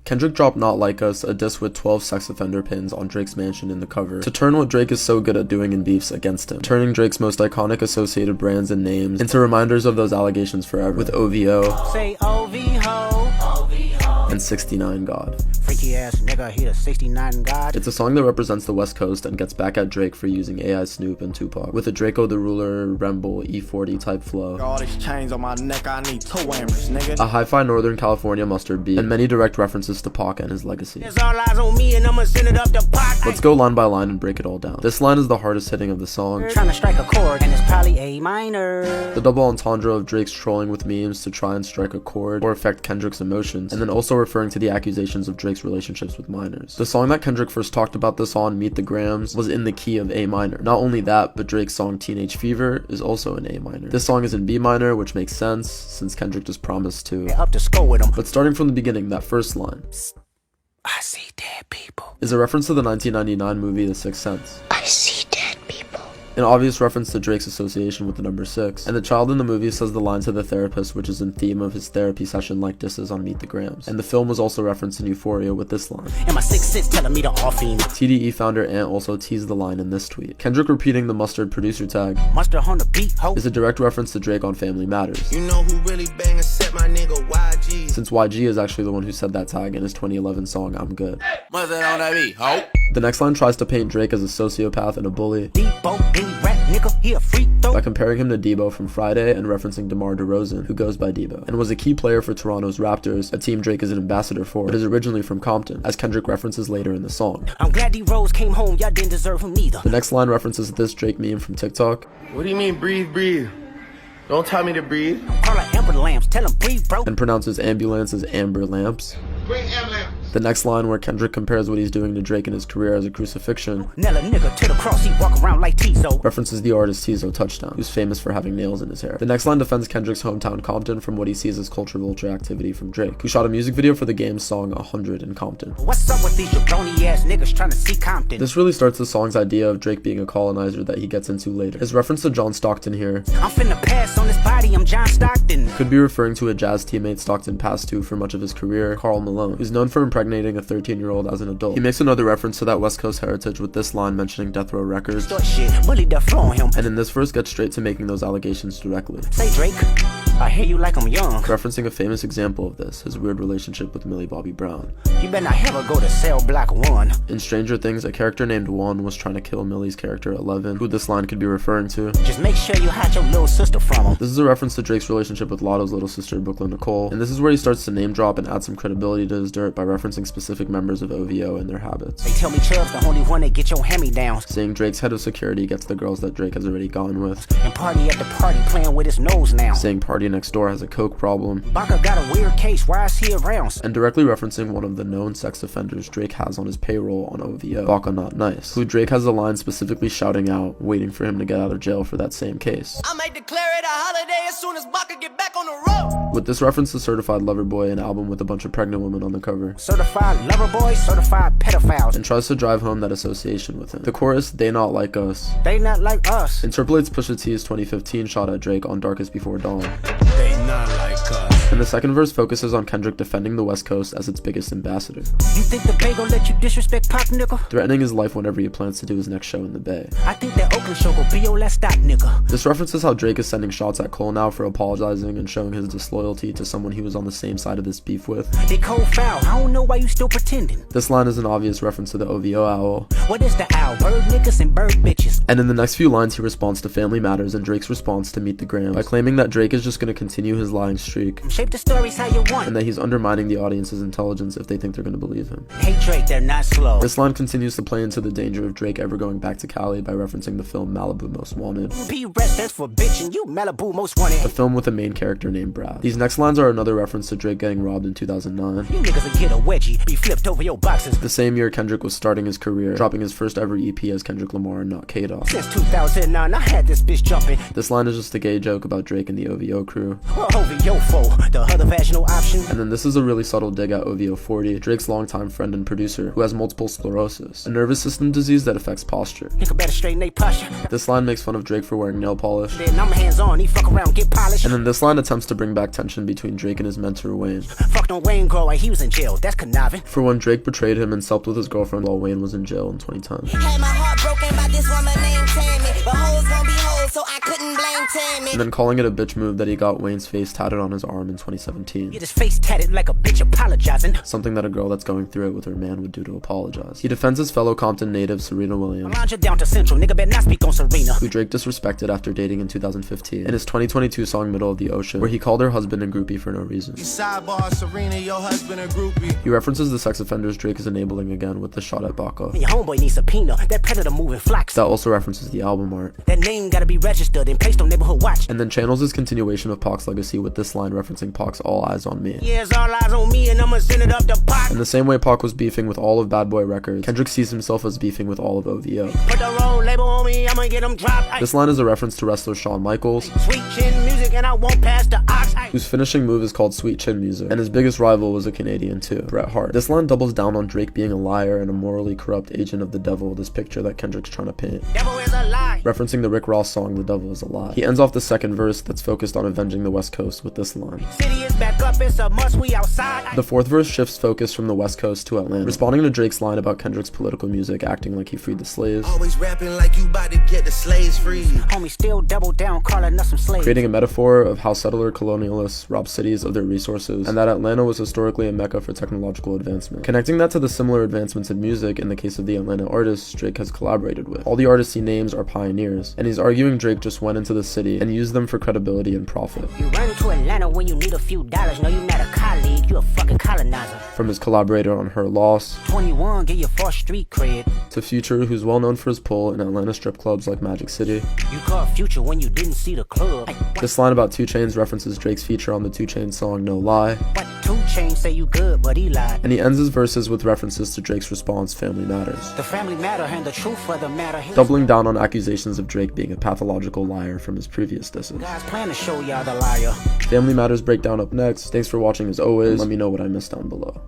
Kendrick dropped Not Like Us, a diss with 12 sex offender pins on Drake's mansion in the cover, to turn what Drake is so good at doing in beefs against him, turning Drake's most iconic associated brands and names into reminders of those allegations forever, with OVO, say OVO, and 69 God. Freaky ass nigga, he a 69 God. It's a song that represents the West Coast and gets back at Drake for using AI Snoop and Tupac, with a Draco the Ruler, Remble, E40 type flow, all these chains on my neck, I need toe hammers, nigga, a hi-fi Northern California mustard beat, and many direct references to Pac and his legacy. There's all eyes on me and I'ma send it up the pot. Let's go line by line and break it all down. This line is the hardest hitting of the song, Trying to strike a chord and it's probably A minor. the double entendre of Drake's trolling with memes to try and strike a chord or affect Kendrick's emotions, and then also referring to the accusations of Drake's relationships with minors. The song that Kendrick first talked about this on, Meet the Grams, was in the key of A minor. Not only that, but Drake's song Teenage Fever is also in A minor. This song is in B minor, which makes sense since Kendrick just promised to. Up to score with him. But starting from the beginning, that first line, I see dead people. is a reference to the 1999 movie The Sixth Sense, I see dead people. an obvious reference to Drake's association with the number 6, and the child in the movie says the line to the therapist, which is in theme of his therapy session like disses on Meet the Grams, and the film was also referenced in Euphoria with this line. And my 6'6" telling me to off him. TDE founder Ant also teased the line in this tweet. Kendrick repeating the mustard producer tag Mustard on the beat, ho. is a direct reference to Drake on Family Matters, you know who really bang except my nigga YG, since YG is actually the one who said that tag in his 2011 song I'm Good. mustard on that beat, ho. The next line tries to paint Drake as a sociopath and a bully Debo, any rap nigga, he a freak though. by comparing him to Debo from Friday and referencing DeMar DeRozan, who goes by Debo, and was a key player for Toronto's Raptors, a team Drake is an ambassador for, but is originally from Compton, as Kendrick references later in the song. I'm glad D-Rose came home, y'all didn't deserve him neither. The next line references this Drake meme from TikTok, What do you mean breathe, breathe? Don't tell me to breathe. Call her Amber Lamps, tell him breathe, bro. and pronounces ambulance as amber lamps. Bring ambulance. The next line, where Kendrick compares what he's doing to Drake in his career as a crucifixion, Nail a nigga to the cross, he walk around like Tizo. references the artist Tizo Touchdown, who's famous for having nails in his hair. The next line defends Kendrick's hometown Compton from what he sees as culture vulture activity from Drake, who shot a music video for the game's song 100 in Compton. What's up with these jabroni ass niggas trying to see Compton? This really starts the song's idea of Drake being a colonizer that he gets into later. His reference to John Stockton here I'm finna pass on this body, I'm John Stockton. could be referring to a Jazz teammate Stockton passed to for much of his career, Karl Malone, who's known for impregnating a 13-year-old as an adult. He makes another reference to that West Coast heritage with this line mentioning Death Row Records, Start shit, bully the floor on him. and in this verse gets straight to making those allegations directly, Say Drake, I hear you like I'm young. referencing a famous example of this, his weird relationship with Millie Bobby Brown. You better not ever go to cell block 1. In Stranger Things, a character named Juan was trying to kill Millie's character 11, who this line could be referring to. Just make sure you hide your little sister from him. This is a reference to Drake's relationship with Lotto's little sister, Brooklyn Nicole, and this is where he starts to name drop and add some credibility to his dirt by referencing specific members of OVO and their habits. They tell me Chubb's the only one that get your hand-me-downs. Saying Drake's head of security gets the girls that Drake has already gone with. And party at the party playing with his nose now. Saying Party Next Door has a coke problem. Baka got a weird case, why is he around? And directly referencing one of the known sex offenders Drake has on his payroll on OVO, Baka Not Nice, who Drake has a line specifically shouting out, waiting for him to get out of jail for that same case. I might declare it a holiday as soon as Baka get back on the road. With this reference to Certified Lover Boy, an album with a bunch of pregnant women on the cover, Certified lover boys, certified pedophiles. and tries to drive home that association with him. The chorus, They Not Like Us, They not like us. interpolates Pusha T's 2015 shot at Drake on Darkest Before Dawn. They not like us. And the second verse focuses on Kendrick defending the West Coast as its biggest ambassador, You think the Bay gon' let you disrespect Pop, nigga? threatening his life whenever he plans to do his next show in the Bay. I think that Oakland show gon' be your last stop, nigga. This references how Drake is sending shots at Cole now for apologizing and showing his disloyalty to someone he was on the same side of this beef with. They cold foul, I don't know why you still pretending. This line is an obvious reference to the OVO owl. What is the owl? Bird niggas and bird bitches. And in the next few lines, he responds to Family Matters and Drake's response to Meet the Grams by claiming that Drake is just going to continue his lying streak, Shape the stories how you want. and that he's undermining the audience's intelligence if they think they're going to believe him. Hey Drake, they're not slow. This line continues to play into the danger of Drake ever going back to Cali by referencing the film Malibu Most Wanted, P-Rest stands for bitch and you Malibu most wanted. a film with a main character named Brad. These next lines are another reference to Drake getting robbed in 2009, You niggas will get a wedgie, be flipped over your boxes. the same year Kendrick was starting his career, dropping his first ever EP as Kendrick Lamar and not K-Dot. Since 2009, I had this bitch jumping. This line is just a gay joke about Drake and the OVO crew. Over your foe, the other vaginal option. And then this is a really subtle dig at OVO40, Drake's longtime friend and producer, who has multiple sclerosis, a nervous system disease that affects posture. Nigga better straighten they posture. This line makes fun of Drake for wearing nail polish. Then I'm hands on, he fuck around, get polished. And then this line attempts to bring back tension between Drake and his mentor Wayne. Fucked on Wayne Grow, he was in jail, that's conniving. For when Drake betrayed him and slept with his girlfriend while Wayne was in jail in 2010. Had my heart broken by this woman named Tammy, but hoes gon' be hoes, so I couldn't blame Tammy. And then calling it a bitch move that he got Wayne's face tatted on his arm in 2017. Get his face tatted like a bitch apologizing. Something that a girl that's going through it with her man would do to apologize. He defends his fellow Compton native Serena Williams, Launch it down to Central, nigga better not speak on Serena. who Drake disrespected after dating in 2015, in his 2022 song Middle of the Ocean, where he called her husband and groupie for no reason. Sidebar, Serena, your husband a groupie. He references the sex offenders Drake is enabling again with the shot at Baca. And your homeboy needs subpoena, that predator moving flocks. That also references the album art. That name gotta be registered and placed on neighborhood watch. And then channels his continuation of Pac's legacy with this line referencing Pac's All Eyes on Me. Yeah, it's all eyes on me and I'ma send it up the pot. In the same way Pac was beefing with all of Bad Boy Records, Kendrick sees himself as beefing with all of OVO. Put the roll label on me, I'ma get them dropped. This line is a reference to wrestler Shawn Michaels, Sweet chin music and I won't pass the ox. whose finishing move is called Sweet Chin Music, and his biggest rival was a Canadian too, Bret Hart. This line doubles down on Drake being a liar and a morally corrupt agent of the devil, this picture that Kendrick's trying to paint, Devil is a lie. referencing the Rick Ross song The Devil Is a Lie. He ends off the second verse that's focused on avenging the West Coast with this line. City is back up, it's a must, we outside. The fourth verse shifts focus from the West Coast to Atlanta, responding to Drake's line about Kendrick's political music acting like he freed the slaves, Always rapping like you about to get the slaves free. Homie still double down, calling us some slaves. creating a metaphor of how settler colonialists rob cities of their resources, and that Atlanta was historically a mecca for technological advancement. Connecting that to the similar advancements in music in the case of the Atlanta artists Drake has collaborated with. All the artists he names are pioneers, and he's arguing Drake just went into the city and used them for credibility and profit. You run to Atlanta when you need a few dollars. No, you not a colleague, you a fucking colonizer. From his collaborator on Her Loss, 21, get your first street cred. to Future, who's well known for his pull in Atlanta strip clubs like Magic City. You caught Future when you didn't see the club. This line about 2 Chainz references Drake's feature on the 2 Chainz song No Lie, What 2 Chainz say you good, but he lied. and he ends his verses with references to Drake's response Family Matters, The family matter and the truth for the matter. His doubling down on accusations of Drake being a pathological liar from his previous disses. guys plan to show y'all the liar. Family Matters breakdown up next. Thanks for watching as always. Let me know what I missed down below.